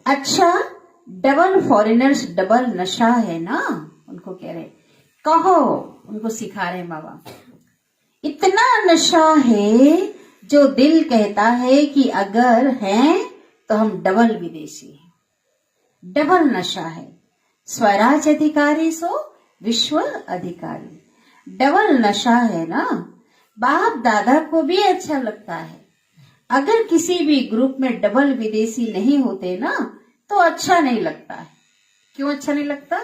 Speaker 1: अच्छा, डबल फॉरेनर्स, डबल नशा है ना, उनको कह रहे, कहो, उनको सिखा रहे बाबा। इतना नशा है जो दिल कहता है कि अगर हैं तो हम डबल विदेशी हैं। डबल नशा है। स्वराज अधिकारी सो विश्व अधिकारी। डबल नशा है ना। बाप दादा को भी अच्छा लगता है। अगर किसी भी ग्रुप में डबल विदेशी नहीं होते ना तो अच्छा नहीं लगता है। क्यों अच्छा नहीं लगता?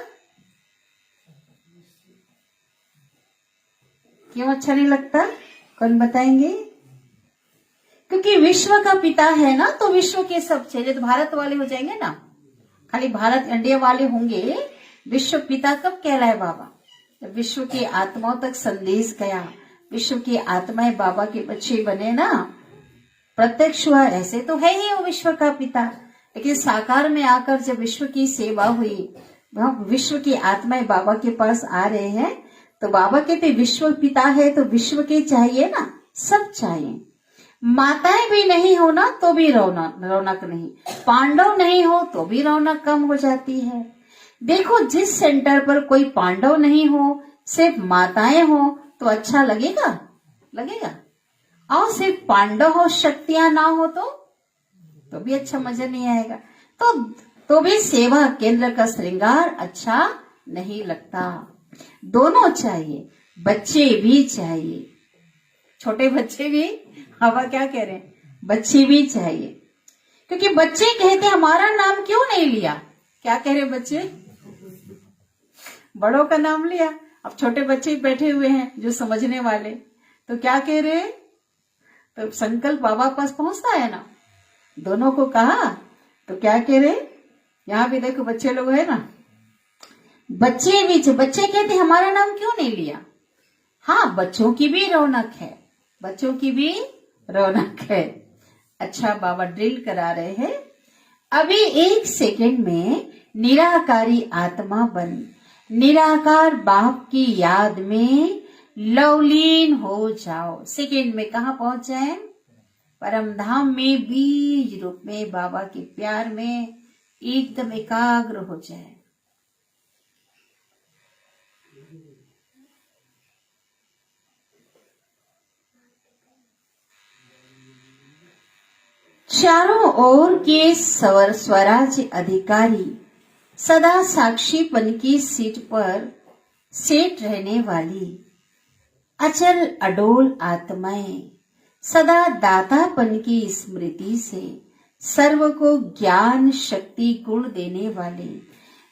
Speaker 1: क्यों अच्छा नहीं लगता? कौन बताएंगे? क्योंकि विश्व का पिता है ना, तो विश्व के सब चेले तो भारत वाले हो जाएंगे ना। खाली भारत इंडिया वाले होंगे, विश्व पिता कब कहलाए बाबा? जब विश्व की आत्माओं तक संदेश गया, विश्व की आत्माएं बाबा के बच्चे बने ना, प्रत्यक्ष हुआ। ऐसे तो है ही वो विश्व का पिता, लेकिन साकार में आकर जब विश्व की सेवा हुई, विश्व की आत्माएं बाबा के पास आ रहे हैं, तो बाबा कहते विश्व पिता है तो विश्व के चाहिए ना, सब चाहिए। माताएं भी नहीं हो ना तो भी रौनक नहीं, पांडव नहीं हो तो भी रौनक कम हो जाती है। देखो जिस सेंटर पर कोई पांडव नहीं हो, सिर्फ माताएं हो तो अच्छा लगेगा? लगेगा? और सिर्फ पांडव हो, शक्तियां ना हो तो भी अच्छा मजा नहीं आएगा। तो भी सेवा केंद्र का श्रृंगार अच्छा नहीं लगता। दोनों चाहिए, बच्चे भी चाहिए, छोटे बच्चे भी। हवा क्या कह रहे हैं? बच्चे भी चाहिए, क्योंकि बच्चे कहते हमारा नाम क्यों नहीं लिया? क्या कह रहे बच्चे? बड़ों का नाम लिया। अब छोटे बच्चे बैठे हुए हैं जो समझने वाले, तो क्या कह रहे? तो संकल्प बाबा पास पहुंचता है ना। दोनों को कहा तो क्या कह रहे? यहाँ भी देखो बच्चे लोग है ना, बच्चे कहते हमारा नाम क्यों नहीं लिया? हाँ, बच्चों की भी रौनक है, बच्चों की भी रौनक है। अच्छा, बाबा ड्रिल करा रहे हैं। अभी 1 सेकेंड में निराकारी आत्मा बन निराकार बाप की याद में लवलीन हो जाओ। सेकेंड में कहा पहुंच जाए? परम धाम में बीज रूप में बाबा के प्यार में एकदम एकाग्र हो जाए। चारों ओर के स्वराज्य अधिकारी सदा साक्षीपन की सीट पर सेट रहने वाली अचल अडोल आत्माएं सदा दातापन की स्मृति से सर्व को ज्ञान शक्ति गुण देने वाले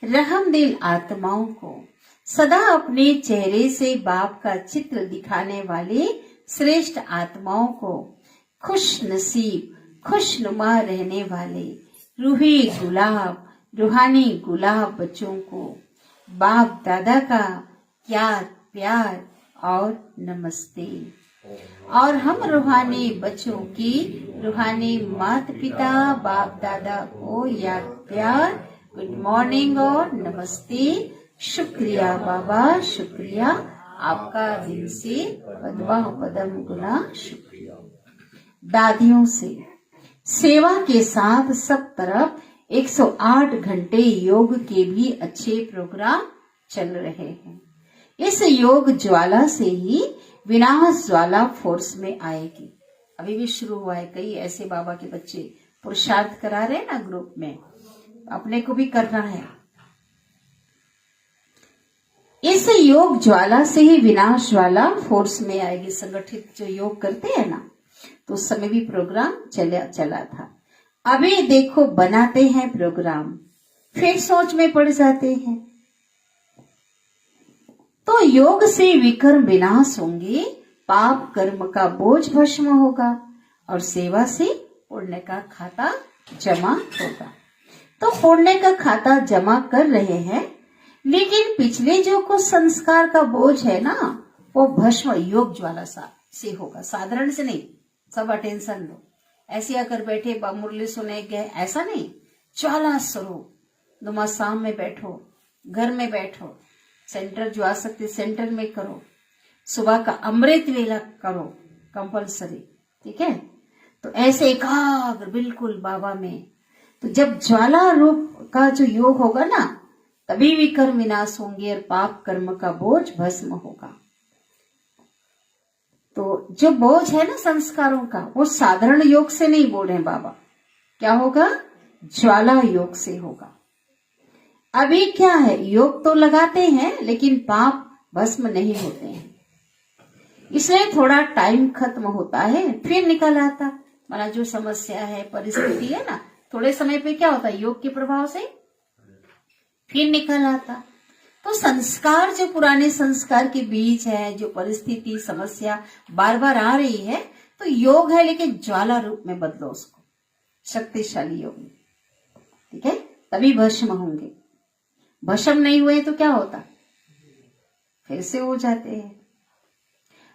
Speaker 1: रहमदिल आत्माओं को सदा अपने चेहरे से बाप का चित्र दिखाने वाले श्रेष्ठ आत्माओं को खुश नसीब खुशनुमा रहने वाले रूहानी गुलाब बच्चों को बाप दादा का प्यार और नमस्ते। और हम रूहानी बच्चों की रूहानी माता पिता बाप दादा को याद प्यार गुड मॉर्निंग और नमस्ते। शुक्रिया बाबा, शुक्रिया आपका दिल से पदम गुना शुक्रिया। दादियों से सेवा के साथ सब तरफ 108 घंटे योग के भी अच्छे प्रोग्राम चल रहे हैं। इस योग ज्वाला से ही विनाश ज्वाला फोर्स में आएगी। अभी भी शुरू हुआ है, कई ऐसे बाबा के बच्चे पुरुषार्थ करा रहे हैं ना ग्रुप में, अपने को भी करना है। इस योग ज्वाला से ही विनाश ज्वाला फोर्स में आएगी। संगठित जो योग करते हैं ना, तो उस समय भी प्रोग्राम चला था। अभी देखो बनाते हैं प्रोग्राम, फिर सोच में पड़ जाते हैं। तो योग से विकर्म विनाश होंगे, पाप कर्म का बोझ भस्म होगा और सेवा से पुण्य का खाता जमा होगा। तो पुण्य का खाता जमा कर रहे हैं, लेकिन पिछले जो कुछ संस्कार का बोझ है ना, वो भस्म योग ज्वाला से होगा, साधारण से नहीं। सब अटेंशन लो, ऐसे आकर बैठे मुरली सुने गए ऐसा नहीं। ज्वाला स्वरूप नमाज शाम में बैठो, घर में बैठो, सेंटर जो आ सकते सेंटर में करो, सुबह का अमृत वेला करो कंपलसरी, ठीक है। तो ऐसे एकाग्र बिल्कुल बाबा में, तो जब ज्वाला रूप का जो योग होगा ना, तभी विकर्म विनाश होंगे और पाप कर्म का बोझ भस्म होगा। तो जो बोझ है ना संस्कारों का, वो साधारण योग से नहीं बोल रहे हैं बाबा, क्या होगा? ज्वाला योग से होगा। अभी क्या है, योग तो लगाते हैं लेकिन पाप भस्म नहीं होते हैं। इसलिए थोड़ा टाइम खत्म होता है फिर निकल आता। माना जो समस्या है, परिस्थिति है ना, थोड़े समय पे क्या होता है, योग के प्रभाव से फिर निकल आता। तो संस्कार, जो पुराने संस्कार के बीज है, जो परिस्थिति समस्या बार बार आ रही है, तो योग है, लेकिन ज्वाला रूप में बदलो उसको, शक्तिशाली योग में। ठीक है, तभी भस्म होंगे। भस्म नहीं हुए तो क्या होता, फिर से हो जाते हैं,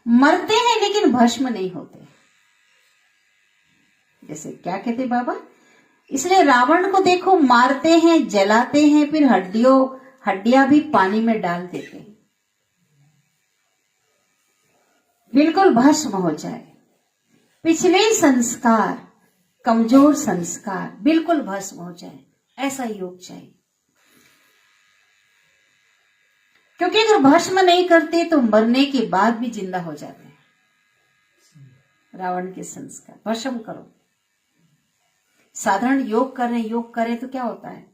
Speaker 1: मरते हैं लेकिन भस्म नहीं होते। जैसे क्या कहते बाबा, इसलिए रावण को देखो, मारते हैं, जलाते हैं, फिर हड्डियां भी पानी में डाल देते हैं, बिल्कुल भस्म हो जाए। पिछले संस्कार, कमजोर संस्कार बिल्कुल भस्म हो जाए, ऐसा योग चाहिए। क्योंकि अगर भस्म नहीं करते तो मरने के बाद भी जिंदा हो जाते हैं। रावण के संस्कार भस्म करो। साधारण योग कर रहे तो क्या होता है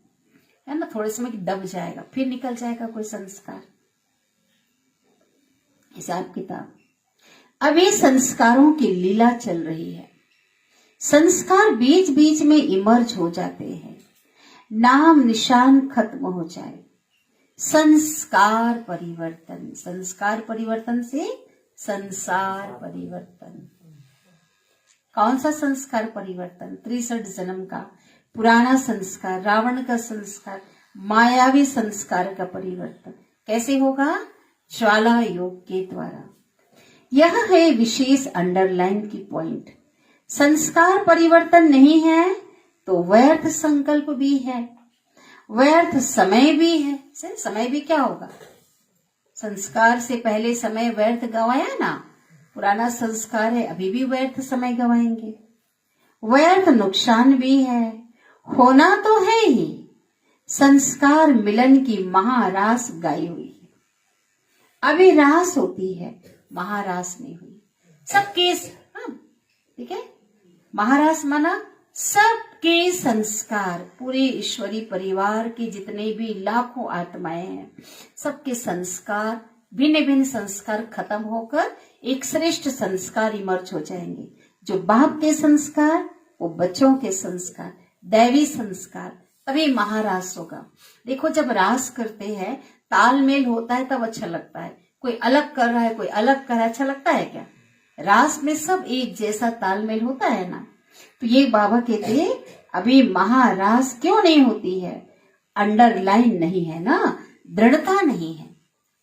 Speaker 1: ना, थोड़े समय दब जाएगा, फिर निकल जाएगा कोई संस्कार। हिसाब किताब, अभी संस्कारों की लीला चल रही है। संस्कार बीच बीच में इमर्ज हो जाते हैं, नाम निशान खत्म हो जाए। संस्कार परिवर्तन, संस्कार परिवर्तन से संसार परिवर्तन। कौन सा संस्कार परिवर्तन, 63 जन्म का पुराना संस्कार, रावण का संस्कार, मायावी संस्कार का परिवर्तन कैसे होगा, ज्वाला योग के द्वारा। यह है विशेष अंडरलाइन की पॉइंट। संस्कार परिवर्तन नहीं है तो व्यर्थ संकल्प भी है, व्यर्थ समय भी है। समय भी क्या होगा, संस्कार से पहले समय व्यर्थ गवाया ना, पुराना संस्कार है, अभी भी व्यर्थ समय गवाएंगे। व्यर्थ नुकसान भी है, होना तो है ही। संस्कार मिलन की महारास गाई हुई है, अभी रास होती है, महारास नहीं हुई। सबके, ठीक है, महारास माना सबके संस्कार, पूरे ईश्वरी परिवार के जितने भी लाखों आत्माएं हैं, सबके संस्कार, भिन्न भिन्न संस्कार खत्म होकर एक श्रेष्ठ संस्कार इमर्ज हो जाएंगे। जो बाप के संस्कार, वो बच्चों के संस्कार, दैवी संस्कार, तभी महारास होगा। देखो, जब रास करते हैं तालमेल होता है तब अच्छा लगता है। कोई अलग कर रहा है, कोई अलग कर रहा है, अच्छा लगता है क्या? रास में सब एक जैसा तालमेल होता है ना। तो ये बाबा कहते हैं अभी महारास क्यों नहीं होती है, अंडरलाइन नहीं है ना, दृढ़ता नहीं है,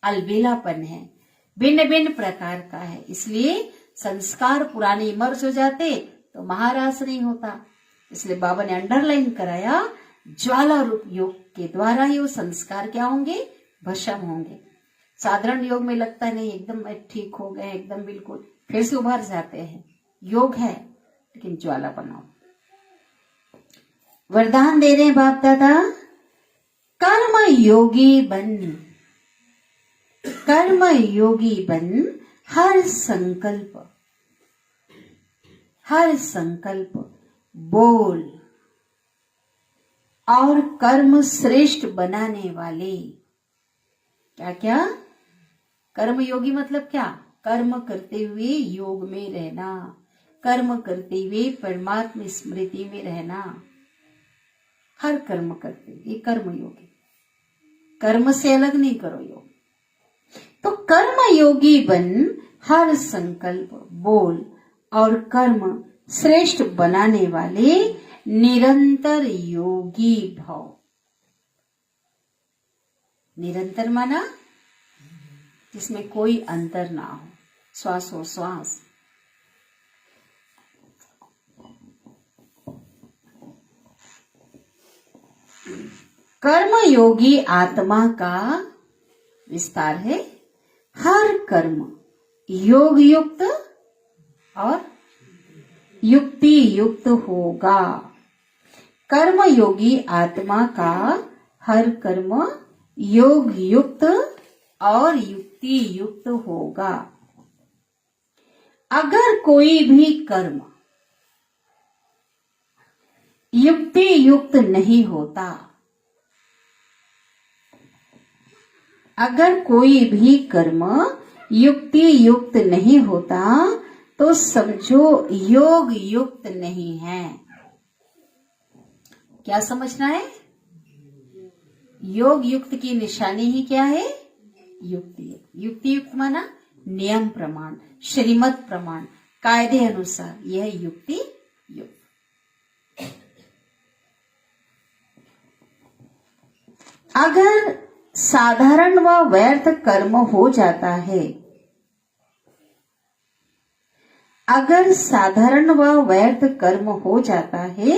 Speaker 1: अलबेलापन है, भिन्न भिन्न प्रकार का है। इसलिए संस्कार पुराने इमर्ज हो जाते तो महारास नहीं होता। इसलिए बाबा ने अंडरलाइन कराया, ज्वाला रूप योग के द्वारा ही वो संस्कार क्या होंगे, भस्म होंगे। साधारण योग में लगता है नहीं एकदम ठीक हो गए, एकदम बिल्कुल, फिर से उभर जाते हैं। योग है लेकिन ज्वाला बनाओ। वरदान दे रहे हैं बाप दादा, कर्म योगी बन, कर्म योगी बन, हर संकल्प बोल और कर्म श्रेष्ठ बनाने वाले। क्या क्या? कर्म योगी मतलब क्या? कर्म करते हुए योग में रहना, कर्म करते हुए परमात्मा स्मृति में रहना, हर कर्म करते हुए, ये कर्म योगी। कर्म से अलग नहीं करो योग। तो कर्म योगी बन, हर संकल्प बोल और कर्म श्रेष्ठ बनाने वाले निरंतर योगी भव। निरंतर माना जिसमें कोई अंतर ना हो, श्वासों श्वास। कर्म योगी आत्मा का विस्तार है। हर कर्म योग युक्त और युक्ति युक्त होगा। कर्म योगी आत्मा का हर कर्म योग युक्त और युक्ति युक्त होगा। अगर कोई भी कर्म युक्ति युक्त नहीं होता, अगर कोई भी कर्म युक्ति युक्त नहीं होता तो समझो योग युक्त नहीं है। क्या समझना है? योग युक्त की निशानी ही क्या है? युक्ति। युक्ति युक्त माना नियम प्रमाण, श्रीमत प्रमाण, कायदे अनुसार, यह युक्ति युक्त। अगर साधारण व व्यर्थ कर्म हो जाता है, अगर साधारण व व्यर्थ कर्म हो जाता है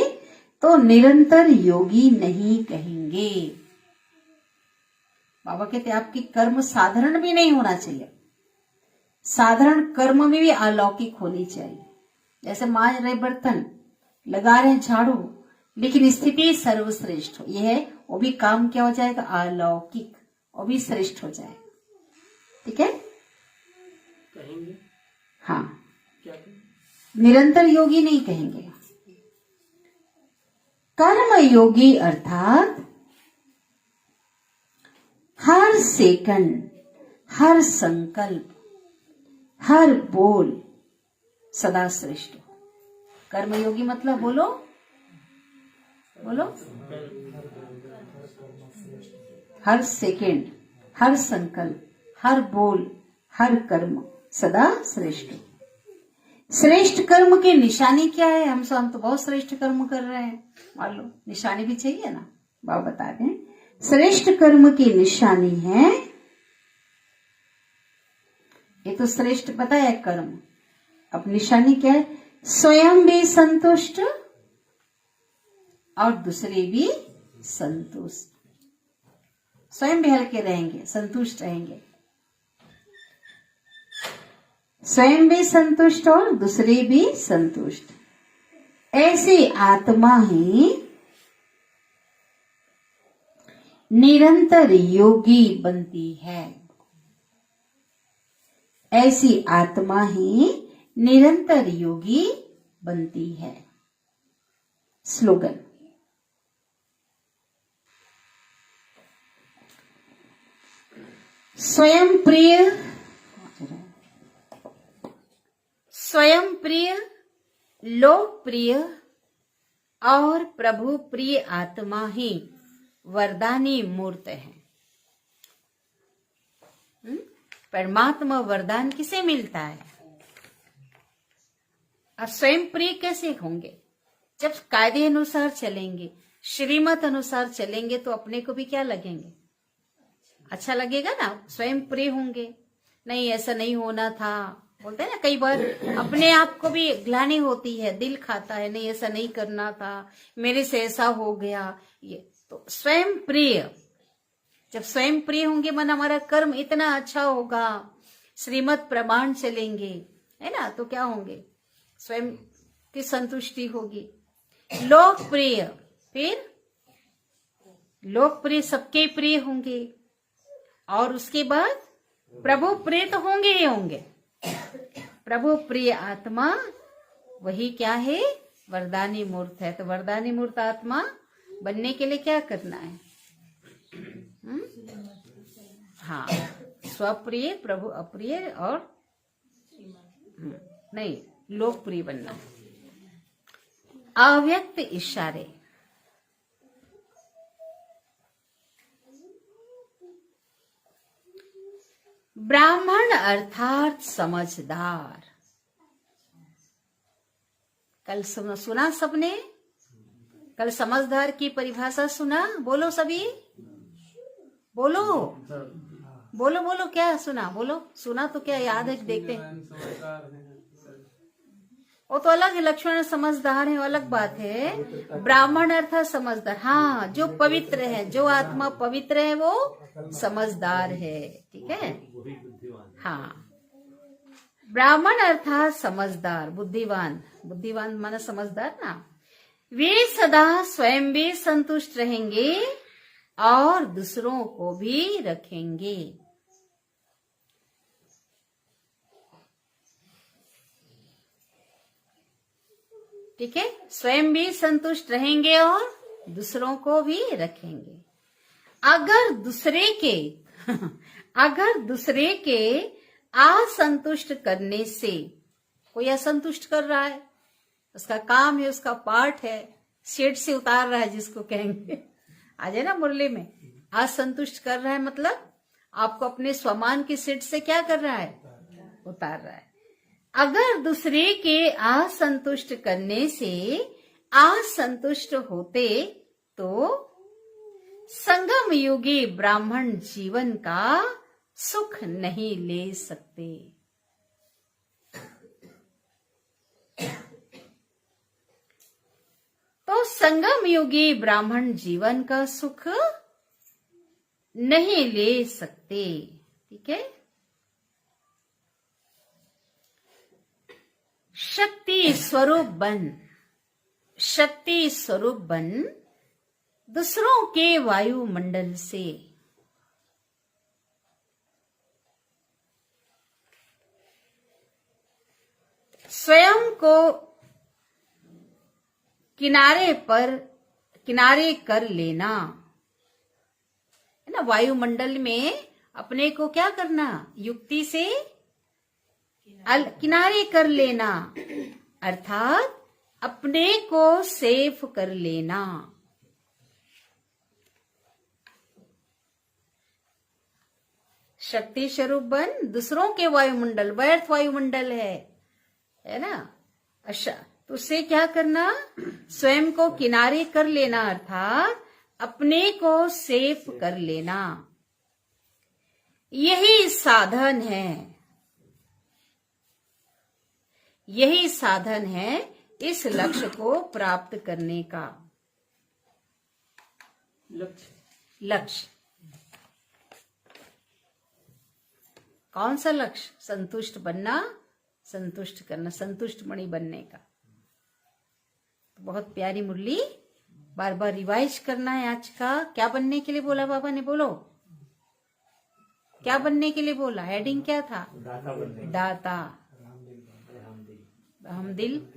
Speaker 1: तो निरंतर योगी नहीं कहेंगे। बाबा कहते आपकी कर्म साधारण भी नहीं होना चाहिए, साधारण कर्म में भी अलौकिक होनी चाहिए। जैसे मांज रहे बर्तन, लगा रहे झाड़ू, लेकिन स्थिति सर्वश्रेष्ठ हो, यह है वो भी काम क्या हो जाएगा? अलौकिक, वो भी श्रेष्ठ हो जाए। ठीक है,
Speaker 2: कहेंगे।
Speaker 1: हाँ,
Speaker 2: क्या
Speaker 1: निरंतर योगी नहीं कहेंगे। कर्म योगी अर्थात हर सेकंड, हर संकल्प, हर बोल सदा श्रेष्ठ हो। कर्मयोगी मतलब बोलो बोलो, हर सेकंड, हर संकल्प, हर बोल, हर कर्म सदा श्रेष्ठ। श्रेष्ठ कर्म की निशानी क्या है? हम तो बहुत श्रेष्ठ कर्म कर रहे हैं, मान लो निशानी भी चाहिए ना। बाबा बता दें, श्रेष्ठ कर्म की निशानी है, ये तो श्रेष्ठ पता है कर्म, अब निशानी क्या है? स्वयं भी संतुष्ट और दूसरे भी संतुष्ट। स्वयं भी हल्के रहेंगे, संतुष्ट रहेंगे, स्वयं भी संतुष्ट और दूसरे भी संतुष्ट। ऐसी आत्मा ही निरंतर योगी बनती है। ऐसी आत्मा ही निरंतर योगी बनती है। स्लोगन, स्वयं प्रिय, स्वयं प्रिय, लोकप्रिय और प्रभु प्रिय आत्मा ही वरदानी मूर्त है। परमात्मा वरदान किसे मिलता है? और स्वयं प्रिय कैसे होंगे? जब कायदे अनुसार चलेंगे, श्रीमत अनुसार चलेंगे तो अपने को भी क्या लगेंगे? अच्छा लगेगा ना। स्वयं प्रिय होंगे, नहीं ऐसा नहीं होना था, बोलते हैं ना कई बार, अपने आप को भी ग्लानि होती है, दिल खाता है, नहीं ऐसा नहीं करना था, मेरे से ऐसा हो गया। ये तो स्वयं प्रिय, जब स्वयं प्रिय होंगे मन हमारा कर्म इतना अच्छा होगा, श्रीमत प्रमाण चलेंगे, है ना, तो क्या होंगे? स्वयं की संतुष्टि होगी। लोकप्रिय, फिर लोकप्रिय सबके प्रिय होंगे, और उसके बाद प्रभु प्रिय तो होंगे ही होंगे। प्रभु प्रिय आत्मा वही क्या है? वरदानी मूर्त है। तो वरदानी मूर्त आत्मा बनने के लिए क्या करना है? हाँ, स्वप्रिय, प्रभु अप्रिय और नहीं, लोकप्रिय बनना। अव्यक्त इशारे, ब्राह्मण अर्थात समझदार। कल सुना सबने? कल समझदार की परिभाषा सुना? बोलो सभी, बोलो बोलो बोलो, क्या सुना? बोलो, सुना तो क्या याद है? देखते हैं, वो तो अलग है, लक्ष्मण समझदार है, अलग बात है। ब्राह्मण अर्थात समझदार, हाँ, जो पवित्र है, जो आत्मा पवित्र है वो समझदार है। ठीक है, हाँ, ब्राह्मण अर्थात समझदार, बुद्धिवान। बुद्धिवान माना समझदार ना। वे सदा स्वयं भी संतुष्ट रहेंगे और दूसरों को भी रखेंगे। ठीक है, स्वयं भी संतुष्ट रहेंगे और दूसरों को भी रखेंगे। अगर दूसरे के असंतुष्ट करने से, कोई असंतुष्ट कर रहा है, उसका काम है, उसका पार्ट है, सीट से उतार रहा है जिसको कहेंगे, आ जाए ना मुरली में, असंतुष्ट कर रहा है मतलब आपको अपने स्वमान की सीट से क्या कर रहा है, उतार रहा है। अगर दूसरे के असंतुष्ट करने से असंतुष्ट होते तो संगम युगी ब्राह्मण जीवन का सुख नहीं ले सकते। तो संगम युगी ब्राह्मण जीवन का सुख नहीं ले सकते। ठीक है। शक्ति स्वरूप बन, शक्ति स्वरूप बन दूसरों के वायुमंडल से। स्वयं को किनारे कर लेना है ना। वायुमंडल में अपने को क्या करना, युक्ति से किनारे कर लेना, अर्थात अपने को सेफ कर लेना। शक्ति स्वरूप बन दूसरों के वायुमंडल, व्यर्थ वायुमंडल है ना। अच्छा, तो उससे क्या करना, स्वयं को किनारे कर लेना, अर्थात अपने को सेफ कर लेना। यही साधन है, यही साधन है इस लक्ष्य को प्राप्त करने का। लक्ष्य कौन सा लक्ष्य? संतुष्ट बनना, संतुष्ट करना, संतुष्ट मणि बनने का। तो बहुत प्यारी मुरली, बार बार रिवाइज करना है। आज का क्या बनने के लिए बोला बाबा ने? बोलो, क्या बनने के लिए बोला? हेडिंग क्या था? दाता। हम दिल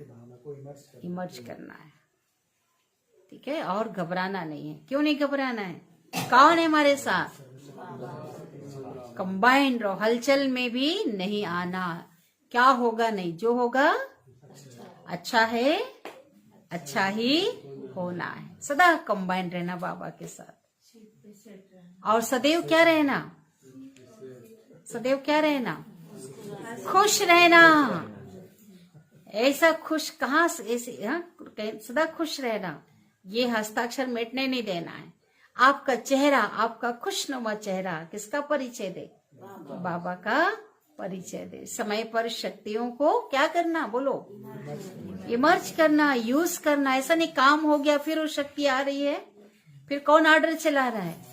Speaker 1: इमर्ज करना है। ठीक है। और घबराना नहीं है। क्यों नहीं घबराना है? कौन है हमारे साथ? कंबाइंड रहो, हलचल में भी नहीं आना। क्या होगा नहीं, जो होगा अच्छा है, अच्छा ही होना है। सदा कंबाइंड रहना बाबा के साथ। और सदैव क्या रहना? सदैव क्या रहना? खुश रहना। ऐसा खुश कहाँ से, ऐसे सदा खुश रहना। ये हस्ताक्षर मिटने नहीं देना है। आपका चेहरा, आपका खुशनुमा चेहरा किसका परिचय दे? बाबा का परिचय दे। समय पर शक्तियों को क्या करना? बोलो, इमर्ज करना, यूज करना। ऐसा नहीं काम हो गया फिर वो शक्ति आ रही है, फिर कौन ऑर्डर चला रहा है?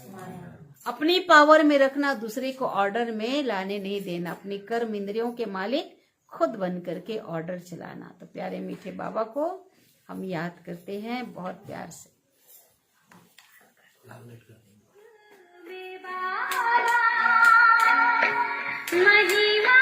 Speaker 1: अपनी पावर में रखना, दूसरे को ऑर्डर में लाने नहीं देना। अपनी कर्म इंद्रियों के मालिक खुद बन करके ऑर्डर चलाना। तो प्यारे मीठे बाबा को हम याद करते हैं बहुत प्यार से।
Speaker 3: महिमा